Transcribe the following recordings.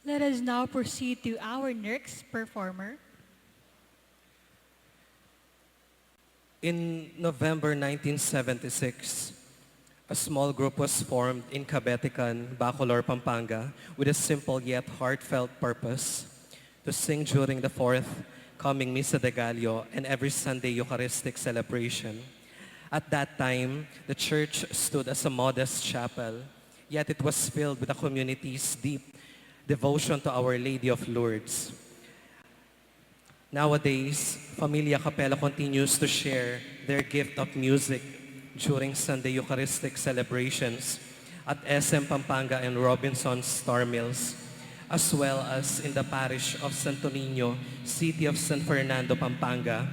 Let us now proceed to our next performer. In November 1976, a small group was formed in Cabetican, Bacolor, Pampanga, with a simple yet heartfelt purpose to sing during the fourth coming Misa de Gallo and every Sunday Eucharistic celebration. At that time, the church stood as a modest chapel, yet it was filled with the community's deep devotion to Our Lady of Lourdes. Nowadays, Familia Acapella continues to share their gift of music during Sunday Eucharistic celebrations at SM Pampanga and Robinson's Star Mills, as well as in the parish of Santo Niño, city of San Fernando, Pampanga,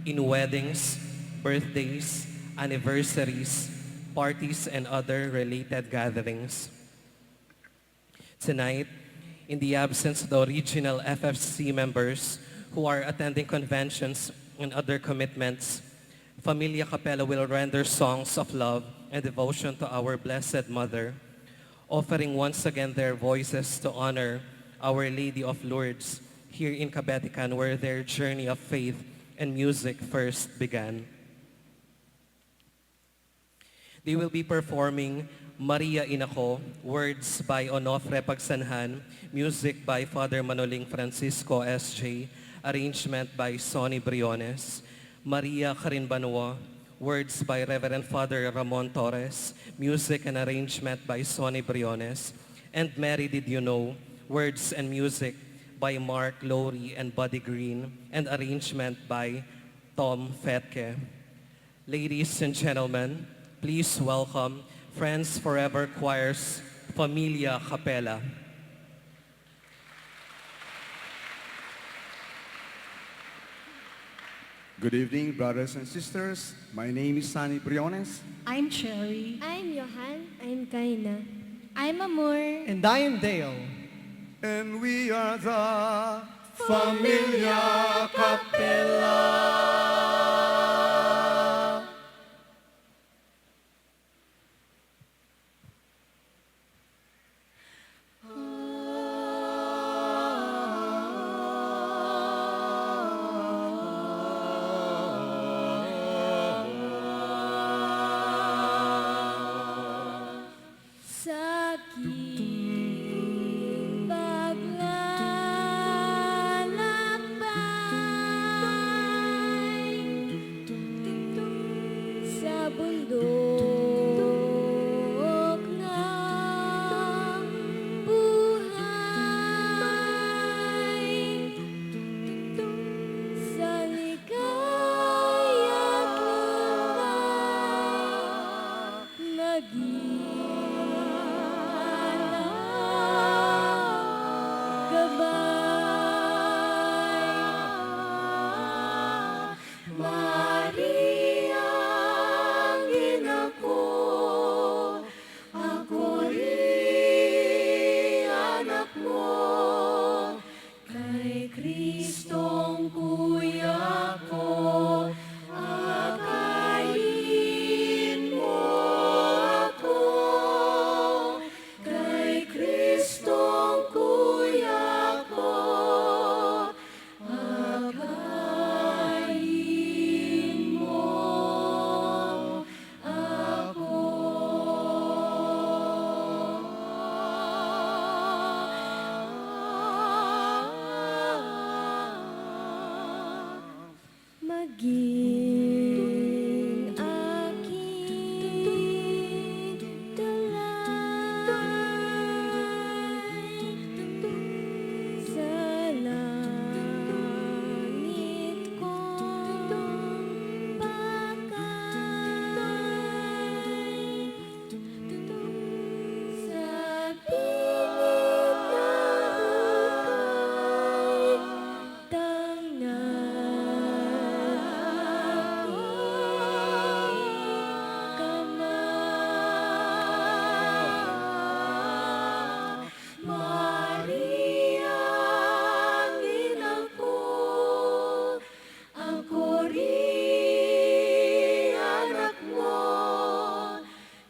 in weddings, birthdays, anniversaries, parties, and other related gatherings. Tonight, in the absence of the original FFC members who are attending conventions and other commitments, Familia Acapella will render songs of love and devotion to our Blessed Mother, offering once again their voices to honor Our Lady of Lourdes here in Cabetican, where their journey of faith and music first began. They will be performing Maria Inako, words by Onofre Pagsanhan, music by Father Manoling Francisco S.J., arrangement by Sonny Briones. Maria Carinbanua, words by Reverend Father Ramon Torres, music and arrangement by Sonny Briones. And Mary Did You Know, words and music by Mark Lowry and Buddy Green, and arrangement by Tom Fetke. Ladies and gentlemen, please welcome Friends Forever Choir's Familia Acapella. Good evening, brothers and sisters. My name is Sonny Briones. I'm Cherry. I'm Johan. I'm Kaina. I'm Amor. And I am Dale. And we are the Familia Acapella. Sakit paglalakbay sa bundok ng buhay, sa likaya't lupa Maria, ginako, ako rin anak mo, kay Kristong kuya ko, akayin mo ako, kay Kristong kuya ko, akayin mo ako. Maging aking dalay sa langit kong pakay, sa pingit na hukay, Maria, ginako, ako rin anak mo,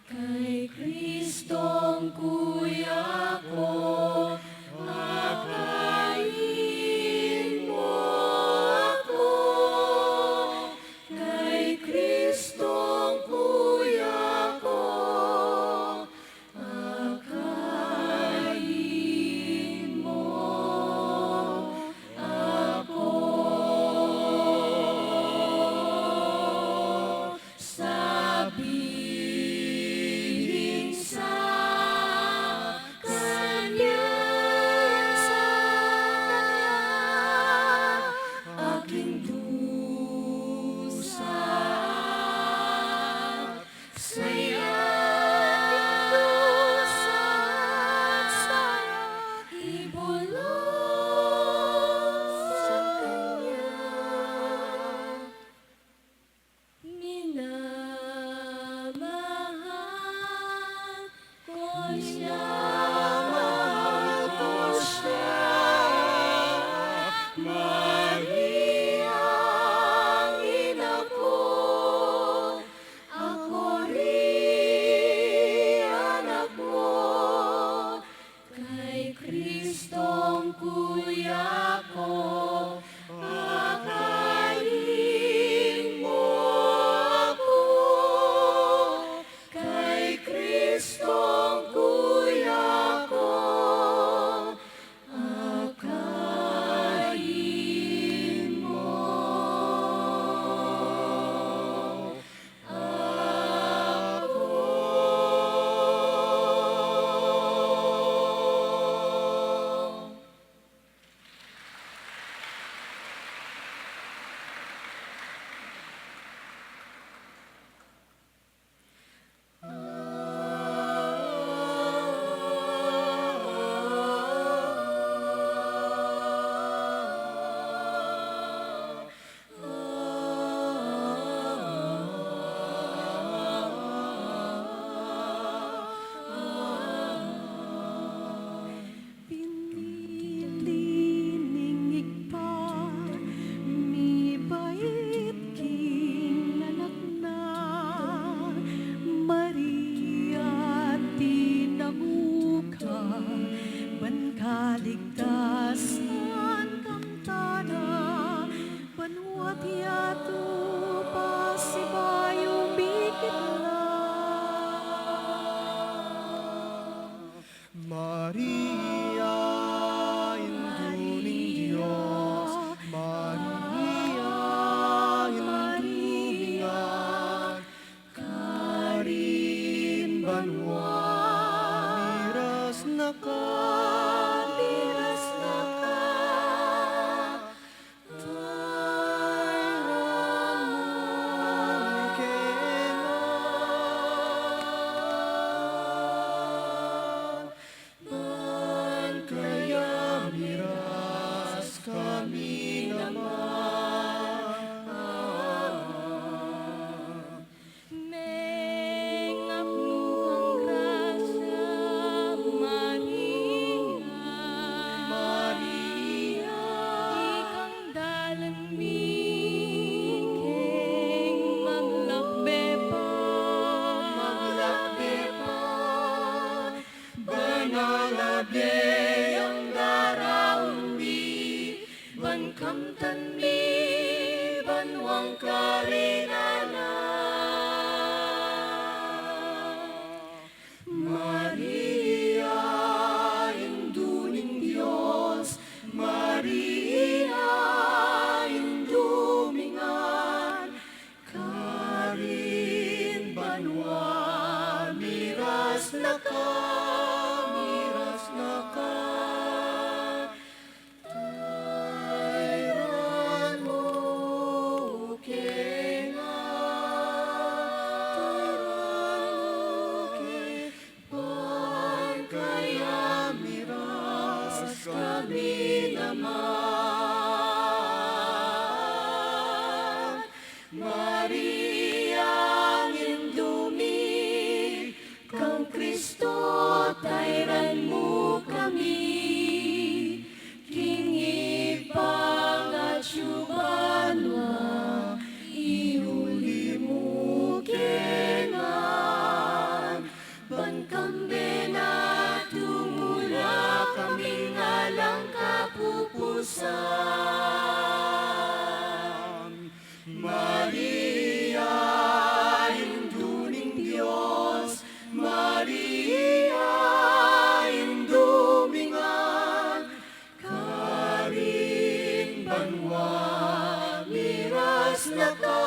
kay Kristong kuya ko, siya, mahal ko siya. Maria, ang ina ko, ako rin anak mo. Kay Kristong kuya ko, akayin mo ako. Kay Kristong kuya ko, akayin mo ako. Pinilingig pa, mi bait king anak na Maria, tinamuka, ban kaligtasan kamtana, banwat yato pasibayo bikit na. Maria, induling Diyos, Maria, indulingan, karin banwa, miras na ka, Miras na ka, taran man kaya miras kami naman. Mengapluhang grasya, Maria, Maria, ikang dalan mi, keng maglakbe pa, banalabe ang daraon mi, bankamtan mi, banwang karinana. Maria, induling Diyos, Maria, indumingan, karin banwa, miras na ka, miras na ka. Tayran mo, kenga, tayran mo, pan kaya miras kami naman. Maria, ang indumi, kang Kristo, tayran mo kami. Kingipang at syubanwa, ihuli mo kengan. Bankambe na tumula kaming alang kapupusan. Maria, induling Diyos, Maria, indumingan, karin banwa, miras na ka,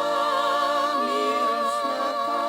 miras na ka.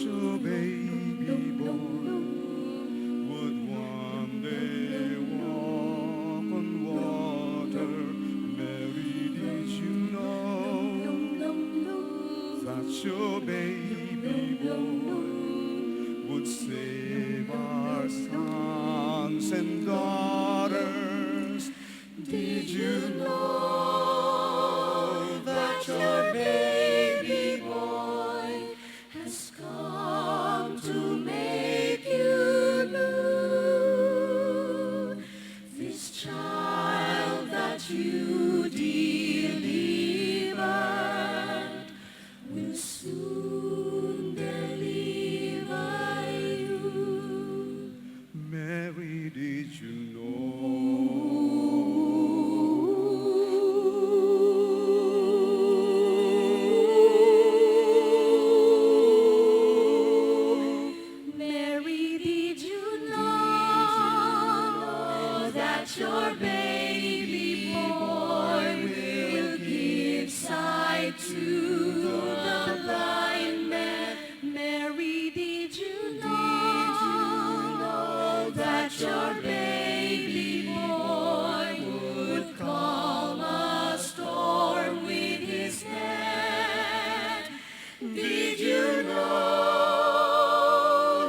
your baby boy would one day walk on water. Mary, did you know that your baby boy would save our sons and daughters? Did you know that your baby boy has come to make you new? This child that you delivered will soon deliver you. Mary, did you Mary, did you know that your baby boy will give sight to the blind man? Mary, did you know that your baby boy would calm a storm with his hand? Did you know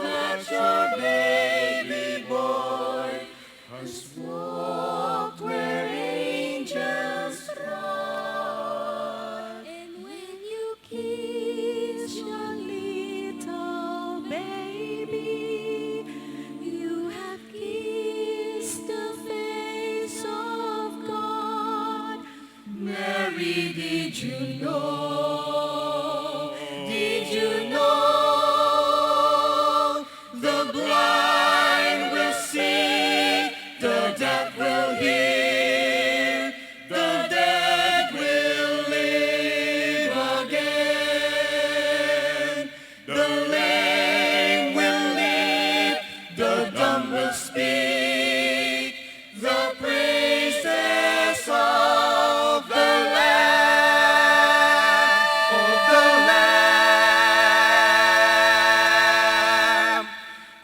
that your baby boy has walked where angels trod? And when you kiss your little baby, you have kissed the face of God. Mary, did you know? Did you know the blind will see, the deaf will hear, the dead will live again, the lame will leap, the dumb will speak, the praises of the Lamb, of the Lamb.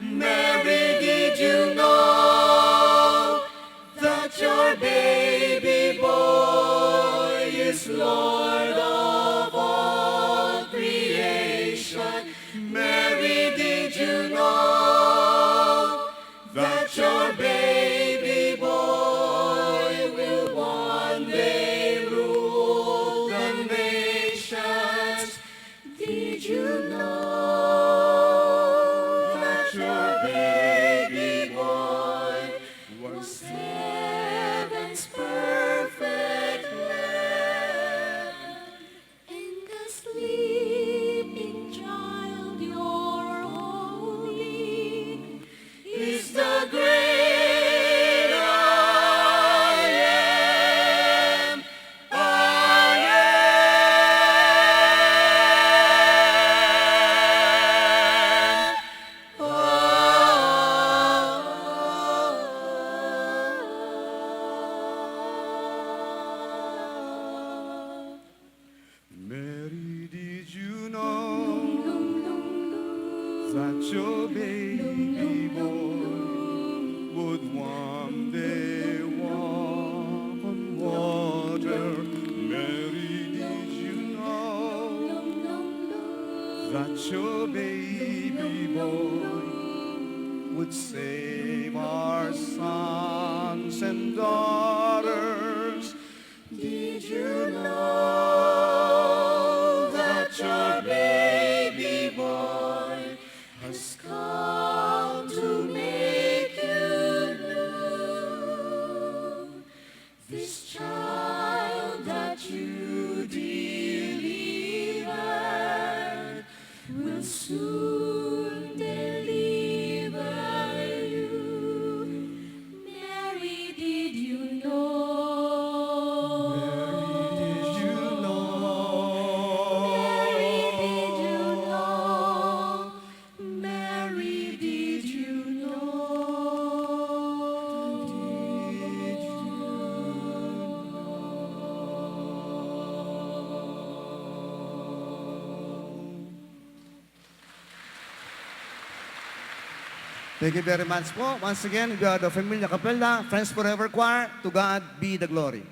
Mary, did you know that your baby boy is Lord of all creation? Mary, did you know that your baby boy will one day rule the nations? Did you know that your baby boy was heaven's perfect Lamb? And the sleeping child you're holding is the great I am. I am. Mary, did you know that your baby boy would one day walk on water? Mary, did you know that your baby boy would save our sons and daughters? Did you know that your baby boy has come to make you new? This child that you delivered will soon deliver you. Mary, did you Thank you very much po. Once again, we are the Familia Acapella, Friends Forever Choir. To God be the glory.